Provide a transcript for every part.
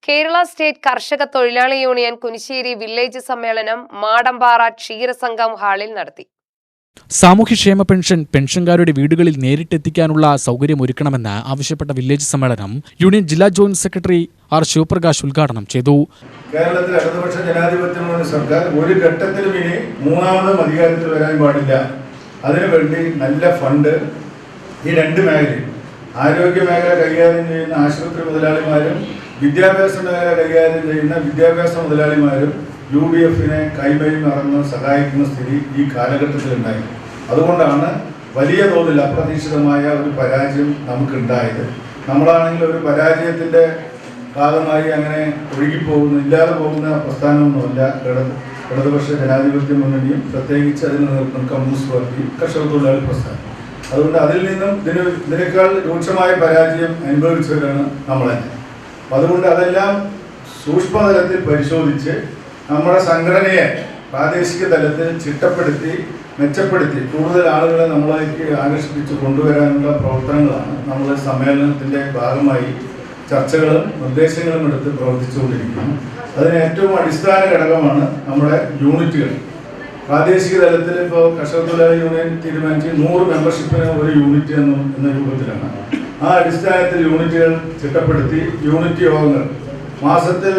Kerala state കർഷക തൊഴിലാളി union Kunissery village സമ്മേളനം മാടമ്പാറ ക്ഷീരസംഘം ഹാളിൽ നടത്തി. സാമൂഹ്യക്ഷേമ പെൻഷൻ പെൻഷൻകാരുടെ വീടുകളിൽ നേരിട്ടെത്തിക്കാനുള്ള സൗകര്യമൊരുക്കണമെന്ന് ആവശ്യപ്പെട്ട വില്ലേജ് സമ്മേളനം യൂണിയൻ ജില്ലാ ജോയിന്റ് സെക്രട്ടറി ആർ ശിവപ്രകാശ് ഉദ്ഘാടനം ചെയ്തു. കേരളത്തിൽ ഇടതുപക്ഷ ജനാധിപത്യമുള്ള സർക്കാർ ഒരു ഘട്ടത്തിലും ഇനി മൂന്നാമതും അധികാരത്തിൽ വരാൻ പാടില്ല. അതിനുവേണ്ടി നല്ല ഫണ്ട് ഈ രണ്ട് മേഖലയും, ആരോഗ്യ മേഖല കൈകാര്യം ചെയ്യുന്ന ആശുപത്രി മുതലാളിമാരും വിദ്യാഭ്യാസ മേഖല കൈകാര്യം ചെയ്യുന്ന വിദ്യാഭ്യാസ മുതലാളിമാരും UDFനെ കൈമയും മറന്ന് സഹായിക്കുന്ന സ്ഥിതി ഈ കാലഘട്ടത്തിലുണ്ടായി. അതുകൊണ്ടാണ് വലിയ തോതിൽ അപ്രതീക്ഷിതമായ ഒരു പരാജയം നമുക്കുണ്ടായത്. നമ്മളാണെങ്കിൽ ഒരു പരാജയത്തിൻ്റെ ഭാഗമായി അങ്ങനെ ഒഴുകിപ്പോകുന്ന ഇല്ലാതെ പോകുന്ന പ്രസ്ഥാനമൊന്നുമല്ല ഇടതുപക്ഷ ജനാധിപത്യ മുന്നണിയും, പ്രത്യേകിച്ച് അതിന് നേതൃത്വം കമ്മ്യൂണിസ്റ്റ് പാർട്ടി, കർഷക തൊഴിലാളി പ്രസ്ഥാനം. അതുകൊണ്ട് അതിൽ നിന്നും ഇതിനേക്കാൾ രൂക്ഷമായ പരാജയം അനുഭവിച്ചവരാണ് നമ്മളെ. അതുകൊണ്ട് അതെല്ലാം സൂക്ഷ്മതലത്തിൽ പരിശോധിച്ച് നമ്മുടെ സംഘടനയെ പ്രാദേശിക തലത്തിൽ ചിട്ടപ്പെടുത്തി മെച്ചപ്പെടുത്തി കൂടുതൽ ആളുകളെ നമ്മളേക്ക് ആകർഷിപ്പിച്ച് കൊണ്ടുവരാനുള്ള പ്രവർത്തനങ്ങളാണ് നമ്മൾ സമ്മേളനത്തിൻ്റെ ഭാഗമായി ചർച്ചകളും നിർദ്ദേശങ്ങളും എടുത്ത് പ്രവർത്തിച്ചുകൊണ്ടിരിക്കുന്നു. അതിന് ഏറ്റവും അടിസ്ഥാന ഘടകമാണ് നമ്മുടെ യൂണിറ്റുകൾ. പ്രാദേശിക തലത്തിൽ ഇപ്പോൾ കർഷക തൊഴിലാളി യൂണിയൻ തീരുമാനിച്ച് 100 മെമ്പർഷിപ്പിന് ഒരു യൂണിറ്റ് എന്ന രൂപത്തിലാണ്. ആ അടിസ്ഥാനത്തിൽ യൂണിറ്റുകൾ ചിട്ടപ്പെടുത്തി യൂണിറ്റ് യോഗങ്ങൾ മാസത്തിൽ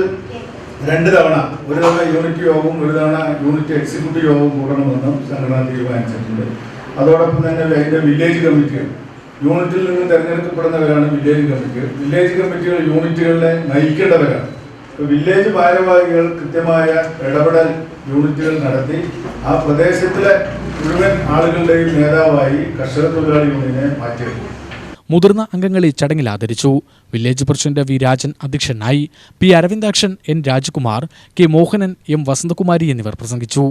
2 തവണ, ഒരു തവണ യൂണിറ്റ് യോഗവും ഒരു തവണ യൂണിറ്റ് എക്സിക്യൂട്ടീവ് യോഗവും കൂടണമെന്നും സംഘടന തീരുമാനിച്ചിട്ടുണ്ട്. അതോടൊപ്പം തന്നെ അതിൻ്റെ വില്ലേജ് കമ്മിറ്റികൾ, യൂണിറ്റിൽ നിന്ന് തിരഞ്ഞെടുക്കപ്പെടുന്നവരാണ് വില്ലേജ് കമ്മിറ്റികൾ യൂണിറ്റുകളെ നയിക്കേണ്ടവരാണ്. വില്ലേജ് ഭാരവാഹികൾ കൃത്യമായ ഇടപെടൽ യൂണിറ്റുകൾ നടത്തി ആ പ്രദേശത്തിലെ മുഴുവൻ ആളുകളുടെയും നേതാവായി കർഷക തൊഴിലാളി യൂണിയനെ മാറ്റിയെടുക്കും. മുതിർന്ന അംഗങ്ങളെ ചടങ്ങിൽ ആദരിച്ചു. വില്ലേജ് പ്രസിഡന്റ് വി രാജൻ അധ്യക്ഷനായി. P Aravindakshan, N Rajkumar, K Mohanan, M Vasanthakumari എന്നിവർ പ്രസംഗിച്ചു.